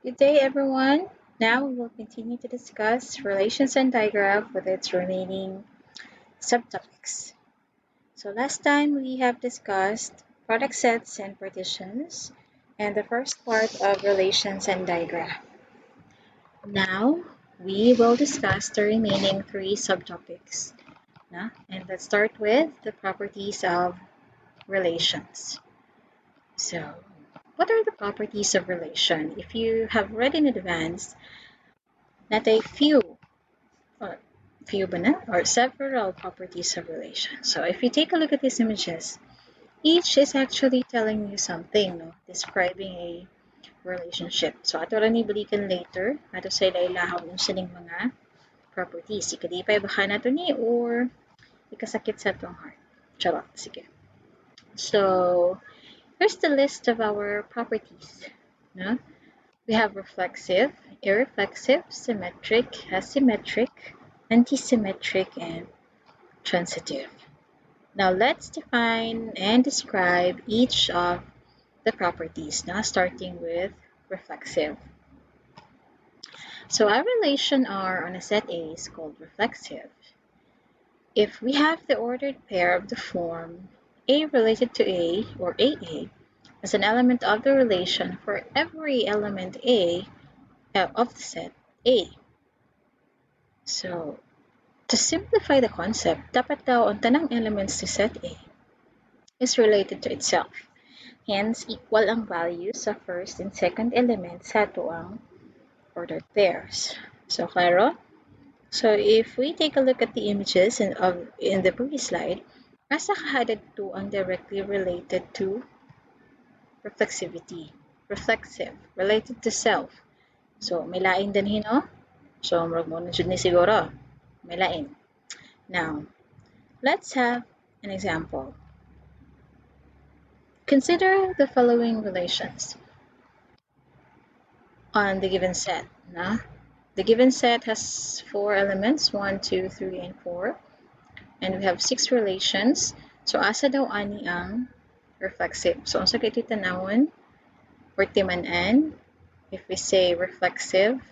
Good day, everyone. Now we will continue to discuss relations and digraph with its remaining subtopics. So last time we have discussed product sets and partitions and the first part of relations and digraph. Now we will discuss the remaining three subtopics. And let's start with the properties of relations. So, what are the properties of relation? If you have read in advance, natay or few ba na? Or several properties of relation. So if you take a look at these images, each is actually telling you something, no? Describing a relationship. So ato ra ni balikan later, ato sa ilailahaw yung sining mga properties. Ikadipay baka nato ni or ikasakit sa atong heart. Charot, sige. So here's the list of our properties. No? We have reflexive, irreflexive, symmetric, asymmetric, antisymmetric, and transitive. Now let's define and describe each of the properties, now starting with reflexive. So our relation R on a set A is called reflexive. If we have the ordered pair of the form A related to A or AA as an element of the relation for every element A of the set A. So to simplify the concept, dapat daw ang tanang elements ni set A is related to itself. Hence, equal ang values sa first and second elements sa tuang ordered pairs. So, klaro? So, if we take a look at the images in the previous slide, asa kahadad to ang directly related to reflexivity. Reflexive, related to self. So, may lain din hino? So, murag mo na ni siguro. May lain. Now, let's have an example. Consider the following relations on the given set. Na? The given set has 4 elements, 1, 2, 3, and 4. And we have 6 relations. So, asa daw ani ang reflexive? So, unsa kay titanawon or timan-an if we say reflexive?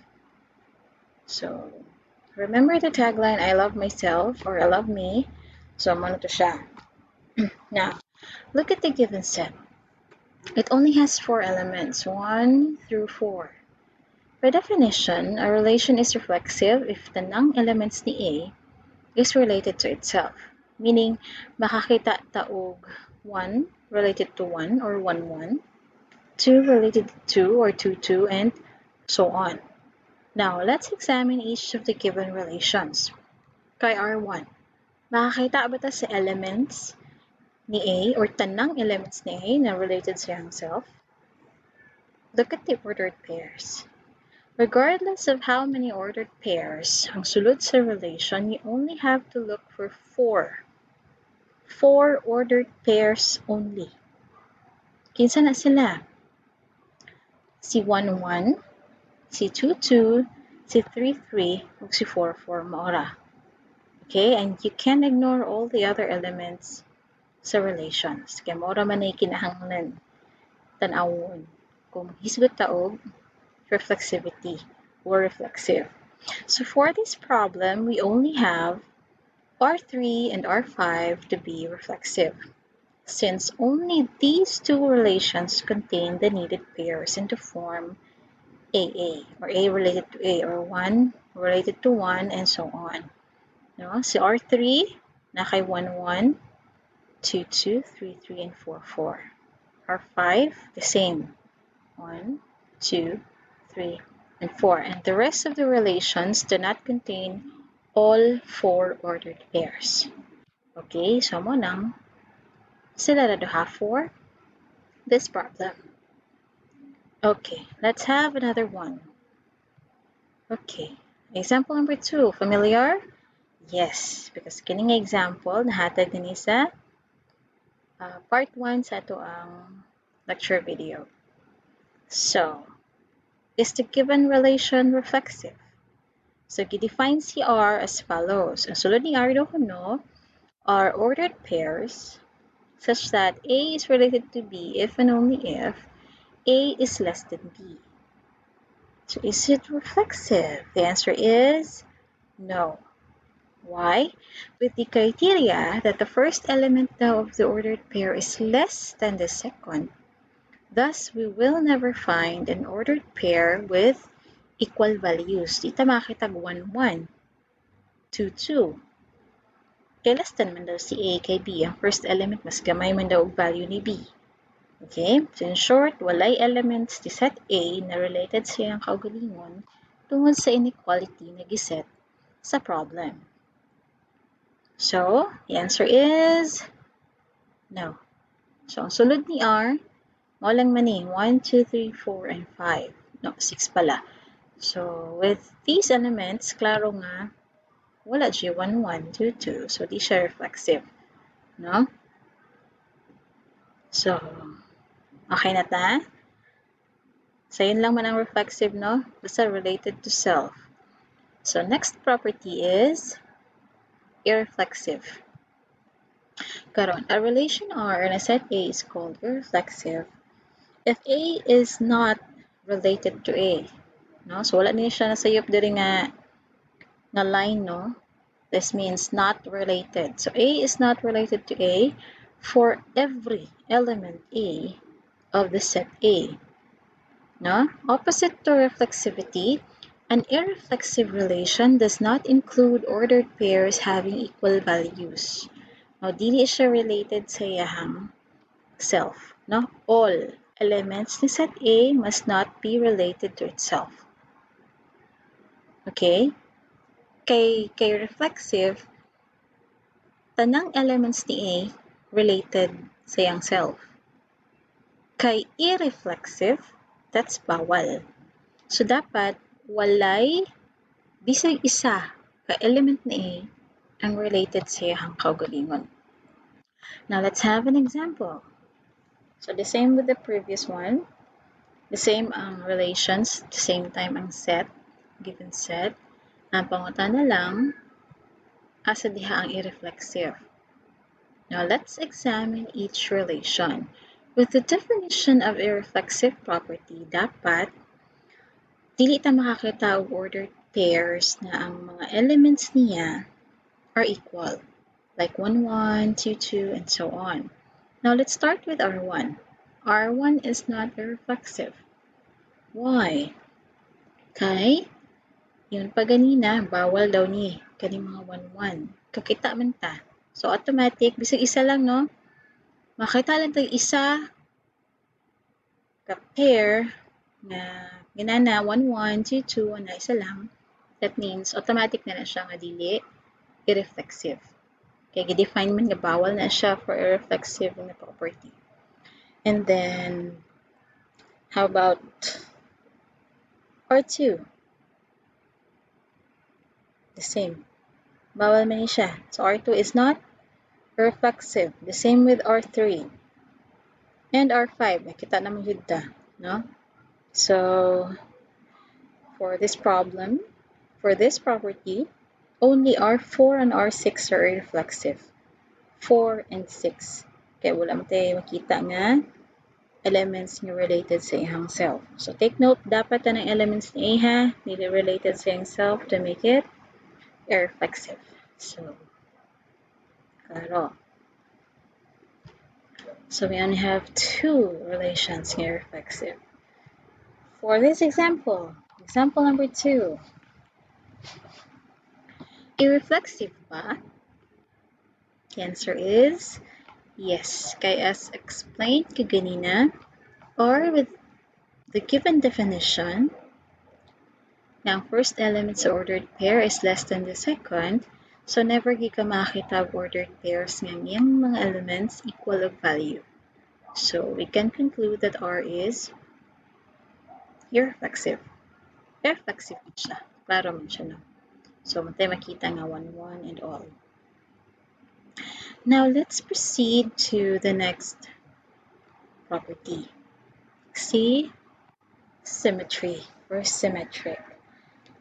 So, remember the tagline, I love myself or I love me. So, ano to siya? Now, look at the given set. It only has 4 elements, 1 through 4. By definition, a relation is reflexive if the tanang elements ni A is related to itself. Meaning, makakita taog 1 related to 1 or 1, 1, 2 related to 2 or 2, 2, and so on. Now, let's examine each of the given relations. Kay R1, makakita ba ta sa elements ni A or tanang elements ni A na related sa himself? Look at the ordered pairs. Regardless of how many ordered pairs ang sulod sa relation, you only have to look for 4. 4 ordered pairs only. Kinsa na sila? Si 1, 1, si 2, 2, si 3, 3, ug si 4, 4 maora. Okay, and you can ignore all the other elements sa relations. Kaya maora man ay kinahanglan tan-awon kung hisgot taog reflexivity or reflexive. So for this problem, we only have R3 and R5 to be reflexive, since only these two relations contain the needed pairs and to form AA, or A related to A, or 1 related to 1, and so on. No? Si R3, na kay 1, 1, 2, 2, 3, 3, and 4, 4. R5, the same. 1, 2, 3, and 4. And the rest of the relations do not contain all 4 ordered pairs. Okay, so mo nang sila na duha for this problem. Okay, let's have another one. Okay, example number 2, familiar? Yes, because kining example nahatag din sa part 1 sa ato ang lecture video. So, is the given relation reflexive? So, gidefine si R as follows. Ang sulod ni R daw kuno are ordered pairs such that A is related to B if and only if A is less than B. So is it reflexive? The answer is no. Why? With the criteria that the first element now of the ordered pair is less than the second. Thus, we will never find an ordered pair with equal values. Dito makita 1, 1, 2, 2. Kay less than man daw si A kay B. Ang first element mas gamay man daw value ni B. Okay? So in short, walay elements ti set A na related sa iyang kaugalingon tungod sa inequality na giset sa problem. So, the answer is no. So, ang sulod ni R, mo lang man 1, 2, 3, 4, and 5. No, 6 pala. So, with these elements, klaro nga, wala siya 1, 1, 2, 2. So, di siya reflexive. No? So, okay na ta? So, yun lang man ang reflexive, no? Basta related to self. So, next property is irreflexive. Karon, a relation R in a set A is called irreflexive if A is not related to A. No? So, wala niya siya nasayop diri nga line, no? This means not related. So, A is not related to A for every element A of the set A. No? Opposite to reflexivity, an irreflexive relation does not include ordered pairs having equal values. Now, dili siya related sa iyahang self. No? All elements ni set A must not be related to itself. Okay? Kay reflexive, tanang elements ni A related sa iyang self. Kay irreflexive, that's bawal. So, dapat walay bisag isa ka element ni A ang related sa iyang kaugalingon. Now, let's have an example. So, the same with the previous one. The same ang relations, the same time ang set, given set. Ang pangutan na lang, asa diha ang irreflexive. Now, let's examine each relation. With the definition of irreflexive property, dapat dili ta makakita og ordered pairs na ang mga elements niya are equal, like 1, 1, 2, 2, and so on. Now, let's start with R1. R1 is not irreflexive. Why? Kay, yun pa ganina, bawal daw ni kani mga 1, 1. Kakita man ta. So, automatic, bisag isa lang, no? Makita lang tayo isa ka pair na ginana 1, 1, 2, 2, na isa lang. That means, automatic na siya nga dili irreflexive. Kaya gi-define man nga bawal na siya for irreflexive na property. And then, how about R2? The same. Bawal man siya. So, R2 is not reflexive. The same with R3. And R5. Nakita naman yun ta. No? So, for this problem, for this property, only R4 and R6 are irreflexive. 4 and 6. Kaya wala mo tayo makita nga elements nga related sa iyang self. So, take note, dapat ang elements ni A ha, nila related sa iyang self to make it irreflexive. So, klaro. So, we only have two relations nga irreflexive. For this example, example number 2, irreflexive ba? The answer is yes. Kaya as explained kaganina, or with the given definition, na ang first element sa ordered pair is less than the second, so never ka makakita of ordered pairs ng iyang mga elements equal of value. So we can conclude that R is irreflexive. Irreflexive siya. Klaro man siya, no? So, matay makita nga 1, 1 and all. Now, let's proceed to the next property. See, symmetry or symmetric.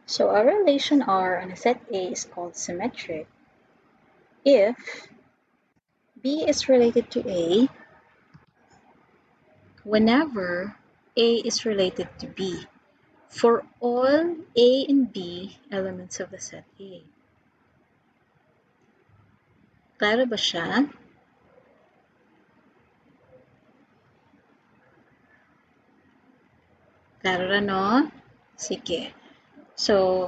So, a relation R on a set A is called symmetric if B is related to A whenever A is related to B. for all A and B elements of the set A. Klaro ba siya? Klaro ra, no? Sige. So,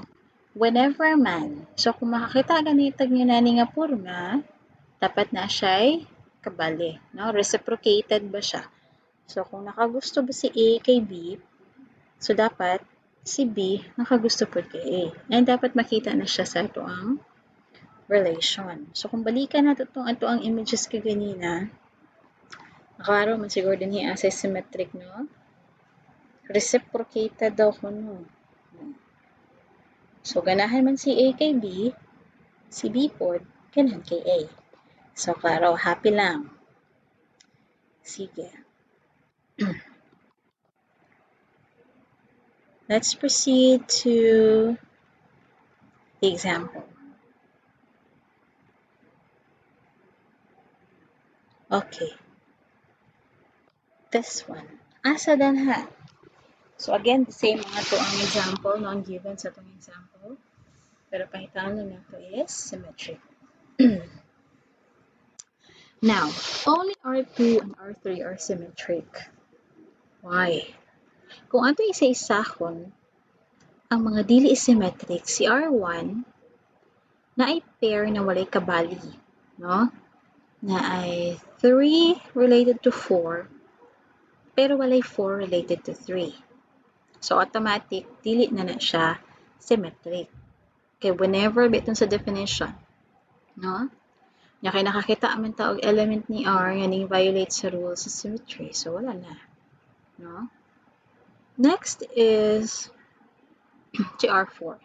whenever man, so kung makakita ganitag nyo na nga porma, dapat na siya'y kabali, no? Reciprocated ba siya? So, kung nakagusto ba si A kay B, so dapat si B nakagusto po kay A. And dapat makita na siya sa ito ang relation. So, kung balikan natin ito ang images ka ganina, nakaro man siguro din hiya sa symmetric, no? Reciprocated daw ko, no? So, ganahan man si A kay B, si B po, ganahan kay A. So, klaro, happy lang. Sige. Let's proceed to the example. Okay. This one. Asa dan ha? So, again, the same mga to ang example, no? Ang given sa itong example. Pero pahitaan na nato is symmetric. Now, only R2 and R3 are symmetric. Why? Kung ato isa-isahon, ang mga dili symmetric, si R1 na ay pair na walay kabali, no? Na ay 3 related to 4, pero walay 4 related to 3. So, automatic, dili na siya symmetric. Okay, whenever biton sa definition, no? Nya kay nakakita man ta og element ni R nga ning violate sa rules sa symmetry. So, wala na. No? Next is si R4.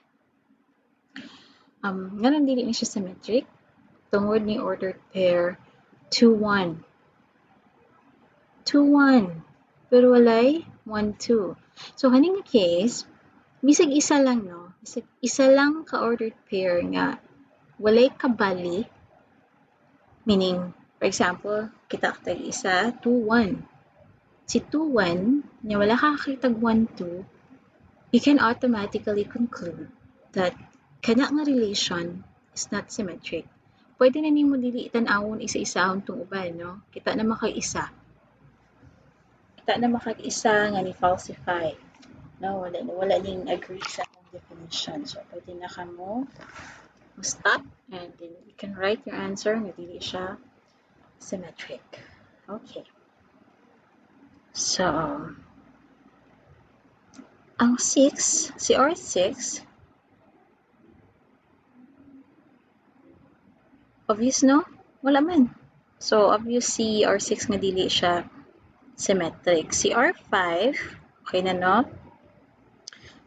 Ganun dili na siya symmetric. Tungod ni ordered pair 2-1. 2-1. Pero walay 1-2. So, haning case, bisag isa lang, no? Bisag isa lang ka-ordered pair nga walay kabali. Meaning, for example, kita tag isa, 2-1. Si 2-1, niya wala kakakitag 1-2, you can automatically conclude that kana nga relation is not symmetric. Pwede na nimo dili tan-awon isa-isahon tong uban, no? Kita na makag-isa. Kita na makag-isa nga ni falsify. No, wala ning agree sa definition. So, pwede na kamo stop and then you can write your answer nga dili siya symmetric. Okay. So, ang 6, si R6, obvious, no? Wala man. So, obvious si R6 nga dili siya symmetric. Si R5, okay na, no?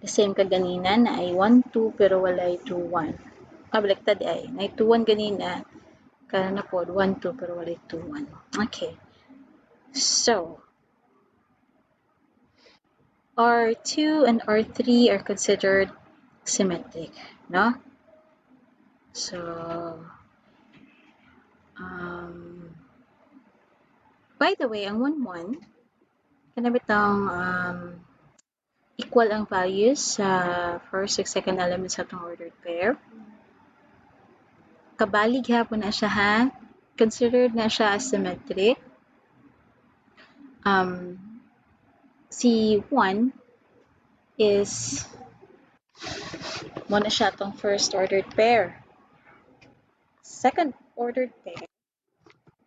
The same ka ganina na ay 1-2 pero walay 2-1. Baliktad ay. Na 2-1 ganina. Kaya na po, 1-2 pero walay 2-1. Okay. So, R2 and R3 are considered symmetric, no? So, by the way, ang 1-1, kanabitang equal ang values sa first and second elements sa itong ordered pair. Kabalig hapon na siya, ha? Considered na siya as symmetric. Si 1 is mo na siya itong first ordered pair. Second ordered pair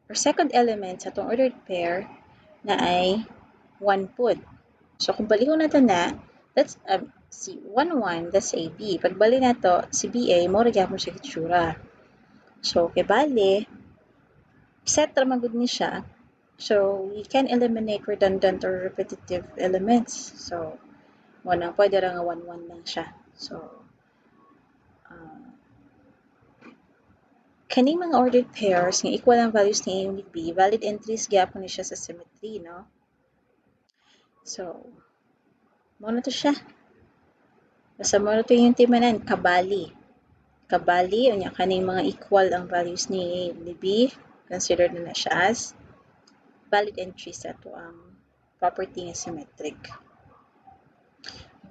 or second element sa itong ordered pair na ay 1 pod. So, kung balihon natin na, that's si 1-1, that's AB. Pagbali na to, si BA, mo rin mo siya kitsura. So, kay bali, set ramagod ni siya. So, we can eliminate redundant or repetitive elements. So, muna, pwede ra nga 1-1 lang siya. So, kaning mga ordered pairs nga equal ang values ni A and B, valid entries gyapon ni siya sa symmetry, no? So, muna to siya. Basta muna to yung timanan, kabali. Kabali, o niya kaning mga equal ang values ni A and B, considered na siya as valid entries sa ito ang property nga symmetric.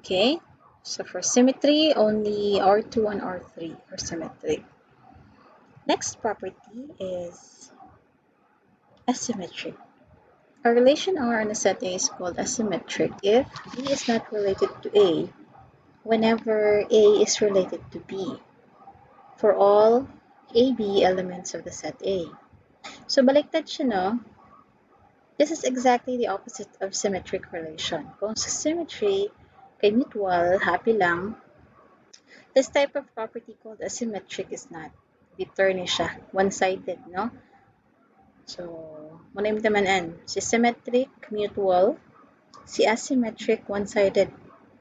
Okay, so for symmetry, only R2 and R3 are symmetric. Next property is asymmetric. A relation R on a set A is called asymmetric if B is not related to A whenever A is related to B for all AB elements of the set A. So baliktad siya, no? This is exactly the opposite of symmetric relation. Kung sa symmetry, kay mutual, happy lang, this type of property called asymmetric is not. Bitter ni siya. One-sided, no? So, muna yung tamanan. Si symmetric, mutual. Si asymmetric, one-sided.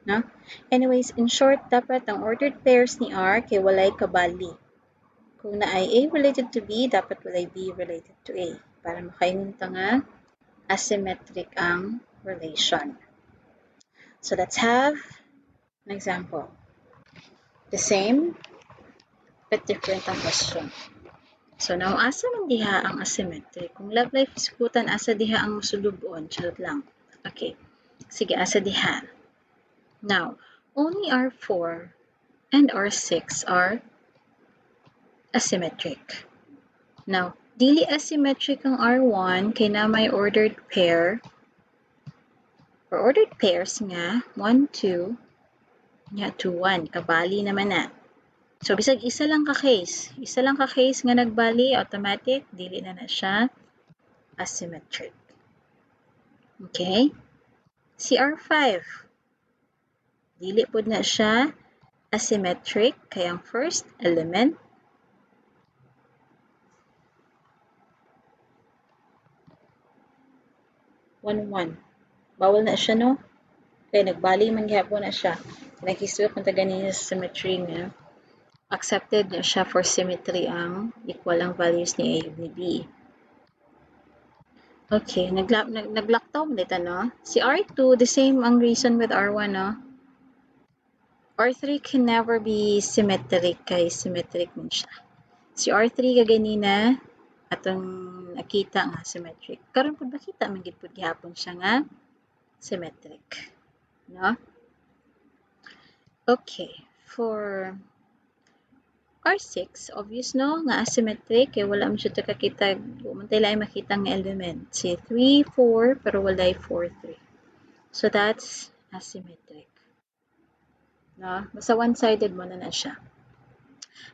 No? Anyways, in short, dapat ang ordered pairs ni R kay walay kabali. Kung na ay A related to B, dapat walay B related to A. Para makaingon ta nga asymmetric ang relation. So let's have an example. The same but different ang question. So now, asa man diha ang asymmetric? Kung love life iskutan, asa diha ang musulubon? Charot lang. Okay. Sige, asa diha. Now, only R4 and R6 are asymmetric. Now, dili asymmetric ang R1 kay na may ordered pair or ordered pairs nga 1, 2, nya 2, 1. Kabali naman na. So, bisag isa lang ka case. Isa lang ka case nga nagbali, automatic, dili na siya asymmetric. Okay? Si R5, dili po na siya asymmetric, kaya ang first element, one. Bawal na siya, no? Kaya nagbali man gihapon na siya. Nag-isip kung ganina sa symmetry nga. Accepted na siya for symmetry ang equal ang values ni A ug ni B. Okay, naglockdown ulit, no? Si R2, the same ang reason with R1, no? R3 can never be symmetric kay symmetric man siya. Si R3 kaganina, atong nakita nga symmetric. Karon pud makita man gid pud gihapon siya nga symmetric, no? Okay, for R6, obvious, no, nga asymmetric kay wala man siya kakita, man tayo lang makita nga element. Si 3, 4 pero walay 4, 3. So that's asymmetric, no? Basta one-sided mo na siya.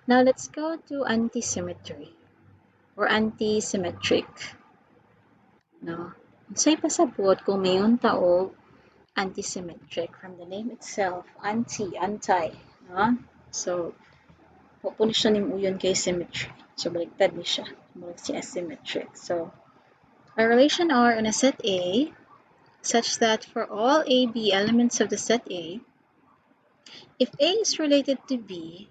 Now let's go to anti-symmetry or anti-symmetric. No? Unsay pasabot kung mayon taog anti-symmetric from the name itself, anti, no? So, pupuno siya nimuyon kay symmetry. So, baliktad ni siya. Balik si asymmetric. So, a relation R on a set A such that for all AB elements of the set A, if A is related to B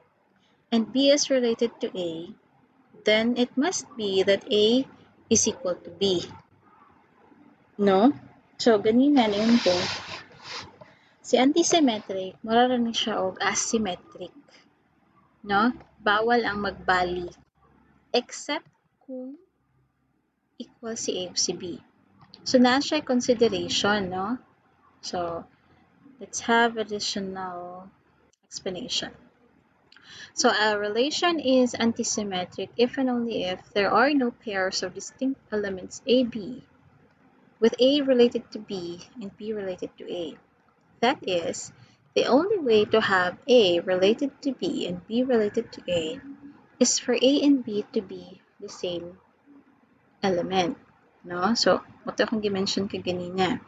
and B is related to A, then it must be that A is equal to B. No? So, ganina na yun po. Si anti-symmetric, mararanig siya og asymmetric. No? Bawal ang magbali. Except kung equal si A o si B. So, na siya consideration, no? So, let's have additional explanation. So, a relation is anti-symmetric if and only if there are no pairs of distinct elements AB with A related to B and B related to A. That is, the only way to have A related to B and B related to A is for A and B to be the same element. No? So, ito akong gimension ka ganina.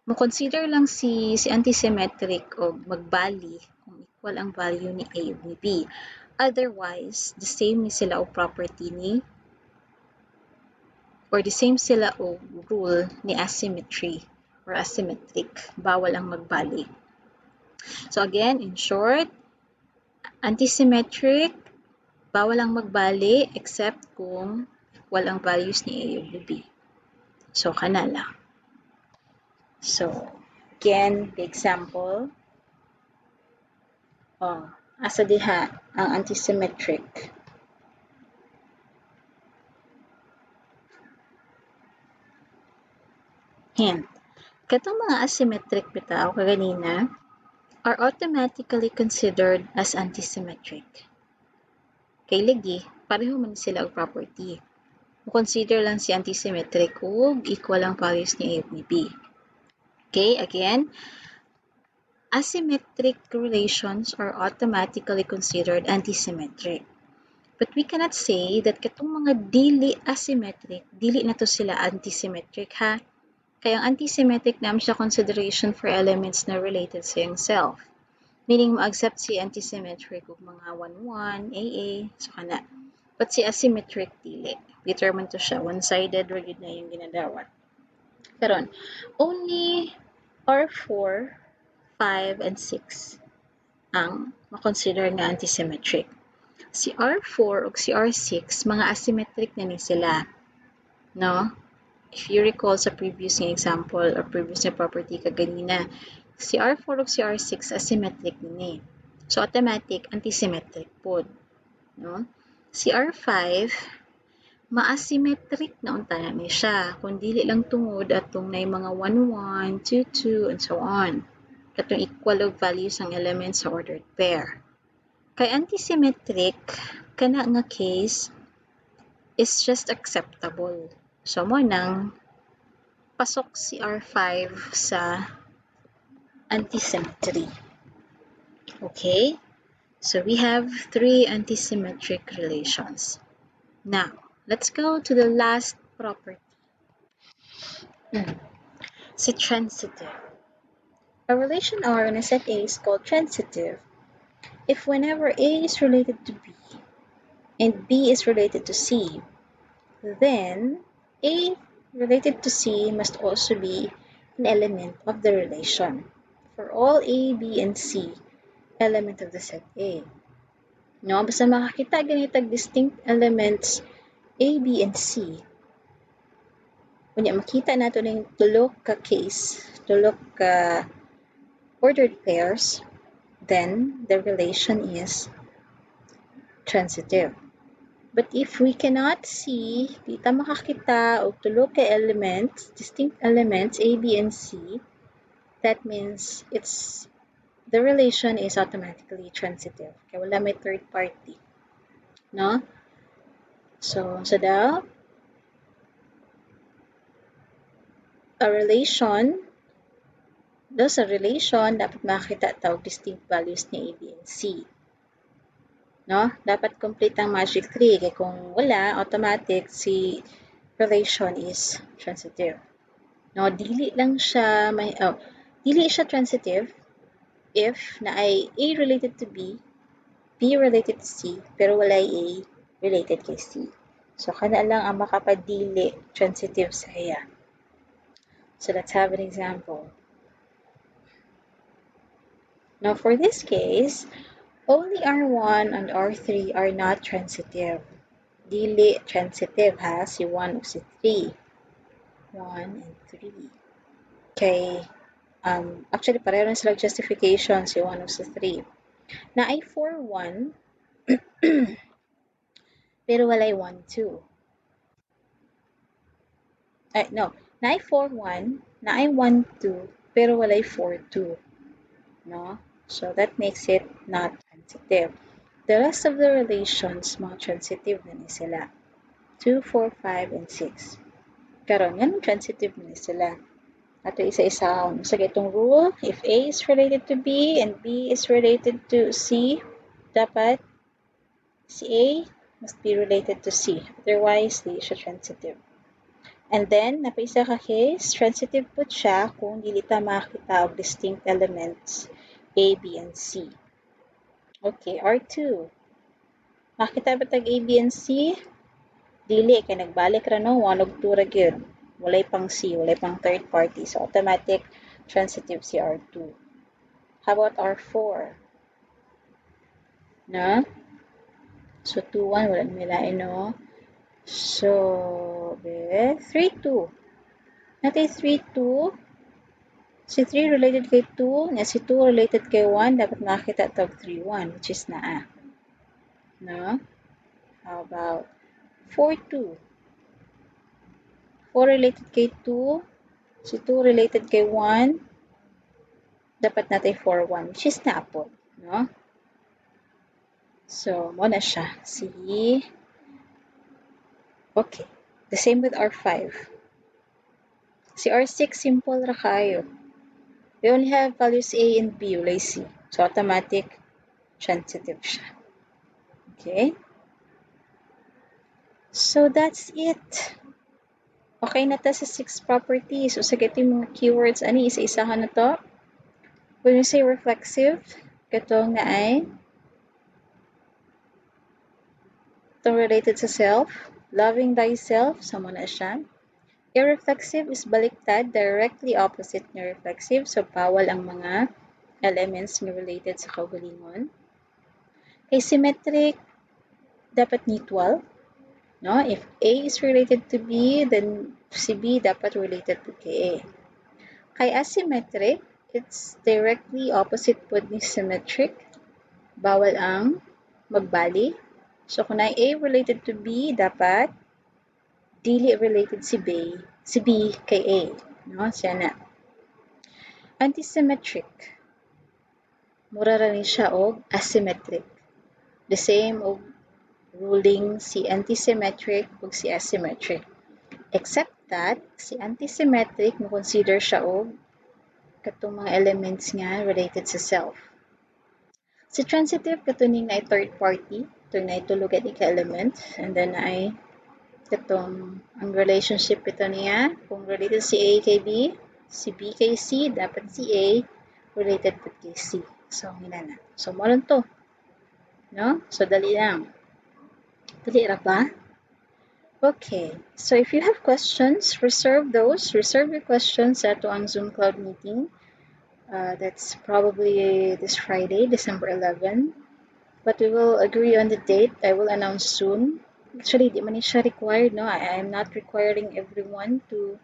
Mo-consider lang si anti-symmetric o magbali kung equal ang value ni A ug ni B. Otherwise, the same ni sila o property ni or the same sila o rule ni asymmetry or asymmetric. Bawal ang magbali. So again, in short, anti-symmetric, bawal ang magbali except kung equal ang values ni A ug ni B. So, kana lang. So, again, the example. Asa diha ang anti-symmetric. Hint. Katong mga asymmetric bitaw kaganina, are automatically considered as antisymmetric. Kay lagi, pareho man sila og property. Consider lang si antisymmetric ug equal ang values ni A ug ni B. Okay, again, asymmetric relations are automatically considered antisymmetric. But we cannot say that katong mga dili asymmetric, dili na to sila antisymmetric ha. Kaya ang antisymmetric naman siya consideration for elements na related sa iyang self. Meaning, ma-accept si antisymmetric ug mga 1-1, AA, so kana. But si asymmetric, dili. Determined to siya. One-sided, rigid na yung ginadawat. Karon, only R4, 5, and 6 ang makonsider nga antisymmetric. Si R4 ug si R6, mga asymmetric na ni sila. No? If you recall sa previous nga example or previous nga property kaganina, si R4 ug si R6 asymmetric ni. So automatic antisymmetric pod, no? Si R5 ma-asymmetric na unta na ni siya kun dili lang tungod atong nay mga 1-1, 2-2 and so on. Katong equal og values ang elements sa ordered pair. Kay antisymmetric kana nga case is just acceptable. So mo nang pasok si R5 sa antisymmetry. Okay? So we have 3 antisymmetric relations. Now, let's go to the last property. Si transitive. A relation R in a set A is called transitive if whenever A is related to B and B is related to C, then A related to C must also be an element of the relation for all A, B, and C element of the set A. No, basta makakita ganitag distinct elements A, B, and C. Kunya makita nato ning tulo ka case, tulo ka ordered pairs, then the relation is transitive. But if we cannot see, di ta makakita og tulo ka elements, distinct elements A, B, and C, that means the relation is automatically transitive. Kaya wala may third party. No? So daw, a relation, sa relation, dapat makakita tawag distinct values ni A, B, and C. No? Dapat complete ang magic 3. Kaya kung wala, automatic, si relation is transitive. No? Dili siya transitive if na ay A related to B, B related to C, pero wala A related kay C. So, kana lang ang makapadili transitive sa iya. So, let's have an example. Now, for this case, only R1 and R3 are not transitive. Dili transitive ha, si 1 o si 3. 1 and 3. Okay, actually, pareho na sila justification, si 1 o si 3. Na ay 4, 1, pero walay 1, 2. No, na ay 4, 1, na ay 1, 2, pero walay 4, 2. No? So, that makes it not transitive. The rest of the relations, mga transitive na ni sila. 2, 4, 5, and 6. Karon, yan transitive na ni sila. Ato isa-isa. So, itong rule, if A is related to B and B is related to C, dapat si A must be related to C. Otherwise, di siya transitive. And then, napaisa ka case, transitive po siya kung dili ta makita og distinct elements A, B, and C. Okay, R2. Makita ba tag A, B, and C? Dili, kay nagbalik ra no, 1 og 2 ra gyud. Walay pang C, walay pang third party. So, automatic transitive si R2. How about R4? No? So, 2, 1, wala namilain no? So, 3, 2. Natay 3, 2. Si 3 related kay 2, na si 2 related kay 1, dapat makita tawag 3, 1, which is naa. No? How about 4, 2? 4 related kay 2, si 2 related kay 1, dapat natay 4-1, which is napod, no? So, mo na siya. See? Okay. The same with R5. Si R6, simple ra kayo. We only have values A and B, ulay C. So, automatic, transitive siya. Okay? So, that's it. Okay na ta sa 6 properties. So, sa ito yung mga keywords, ani, isa-isahan na to. When we say reflexive, katong na ay itong related sa self. Loving thyself, sama na siya. Irreflexive is baliktad, directly opposite ng reflexive. So, bawal ang mga elements na related sa kaugalingon. Asymmetric, dapat neutral. No? If A is related to B, then si B dapat related to kay A. Kay asymmetric, it's directly opposite po ni symmetric. Bawal ang magbali. So, kung na A related to B, dapat dili related si B kay A. No? Siya na. Antisymmetric. Mura ra ni siya og asymmetric. The same og ruling si antisymmetric ug si asymmetric. Except that, si antisymmetric mo consider siya og katong mga elements nga related sa self. Si transitive katuning na third party, itong na itulugan ika-element, and then ay katong ang relationship ito niya, kung related si A kay B, si B kay C, dapat si A related po kay C. So, hinana. So, mo lang to. No? So, dali lang. Dali ra ba? Okay. So, if you have questions, reserve those. Reserve your questions sa ang Zoom Cloud meeting. That's probably this Friday, December 11. But we will agree on the date. I will announce soon. Actually, di man siya required, no? I am not requiring everyone to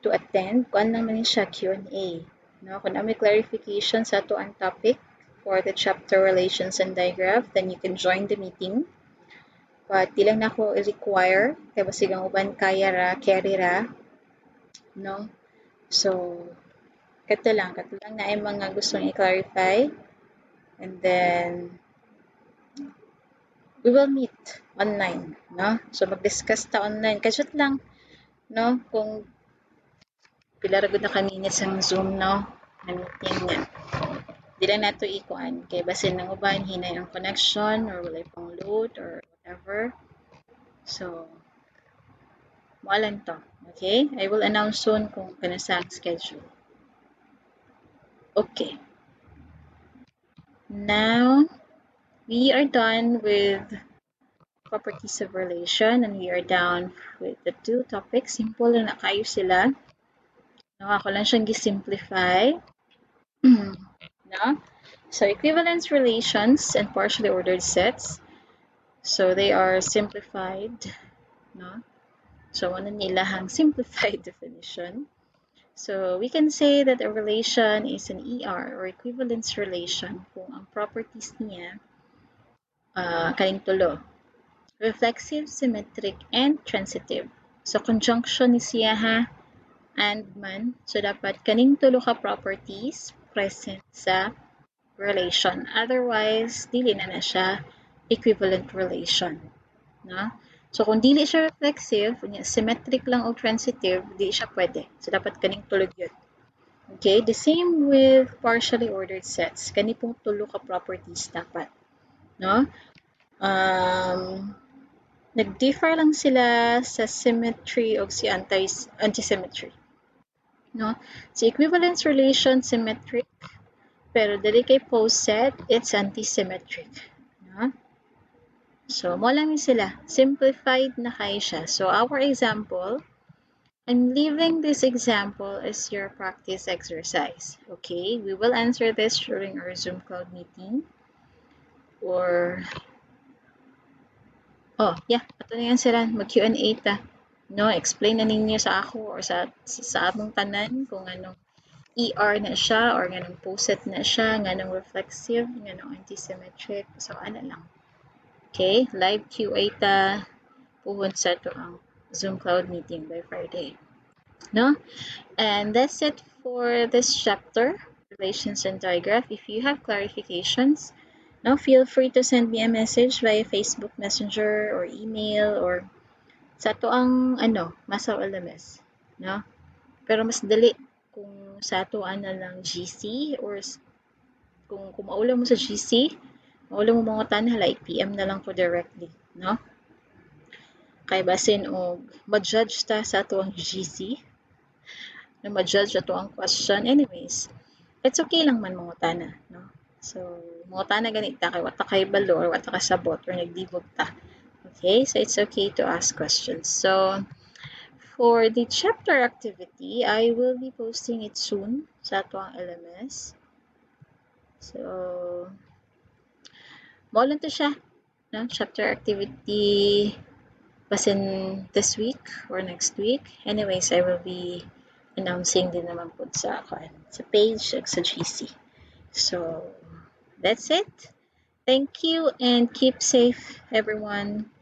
attend. Kuan lang man siya Q&A. No? Kung may clarification sa to ang topic for the chapter Relations and Digraph, then you can join the meeting. But di lang na ako i-require. Kaya basigang uban kaya ra, carry ra. No? So, kato lang na ay mga gustong i-clarify. And then, we will meet online, no? So, mag-discuss ta online. Kasut lang, no? Kung pila ra gud na ka minutes ang Zoom, no? Na meeting niya. Di lang nato ikuan. Kay basin ng uban, hinay ang connection or wala pang load or whatever. So, mualan to. Okay? I will announce soon kung kanasa ang schedule. Okay. Now, we are done with properties of relation and we are down with the two topics. Simple na kayo sila. No, ako lang siyang gisimplify. No? So, equivalence relations and partially ordered sets. So, they are simplified. No? So, ano nila ang simplified definition. So, we can say that a relation is an ER or equivalence relation kung ang properties niya kaning tulo. Reflexive, symmetric, and transitive. So, conjunction ni siya ha, and man. So, dapat kaning tulo ka properties present sa relation. Otherwise, dili na siya equivalent relation. No? So, kung dili siya reflexive, symmetric lang o transitive, di siya pwede. So, dapat kaning tulog yun. Okay? The same with partially ordered sets. Kani pong tulo ka properties dapat. No? Nag-differ lang sila sa symmetry o si anti-symmetry. No? Si equivalence relation, symmetric. Pero dili kay pose set, it's anti-symmetric. No? So, mo lang sila. Simplified na kayo siya. So, our example, I'm leaving this example as your practice exercise. Okay? We will answer this during our Zoom Cloud meeting. Or, ato na yan sila. Mag-Q&A ta. No, explain na ninyo sa ako or sa among tanan kung anong ER na siya or nganong poset na siya, nganong reflexive, nganong anti-symmetric. So, ano lang. Okay, live QA ta puhon sa ito ang Zoom Cloud meeting by Friday. No? And that's it for this chapter. relations and Digraph. If you have clarifications, now feel free to send me a message via Facebook Messenger or email or sa to ang Masaw LMS, no? Pero mas dali kung sa to na lang GC or kung maula mo sa GC, maula mo mga tanhala, PM na lang ko directly, no? Kay basin og ma-judge ta sa to ang GC, na ma-judge ato ang question. Anyways, it's okay lang man mga tana, no? So, mga tana ganita kay wata kay balo or wata ka sabot or nagdibog ta. Okay, so it's okay to ask questions. So, for the chapter activity, I will be posting it soon sa ato ang LMS. So, mao lang to siya, no? Chapter activity basin this week or next week. Anyways, I will be announcing din naman po sa page sa GC. So, that's it. Thank you and keep safe, everyone.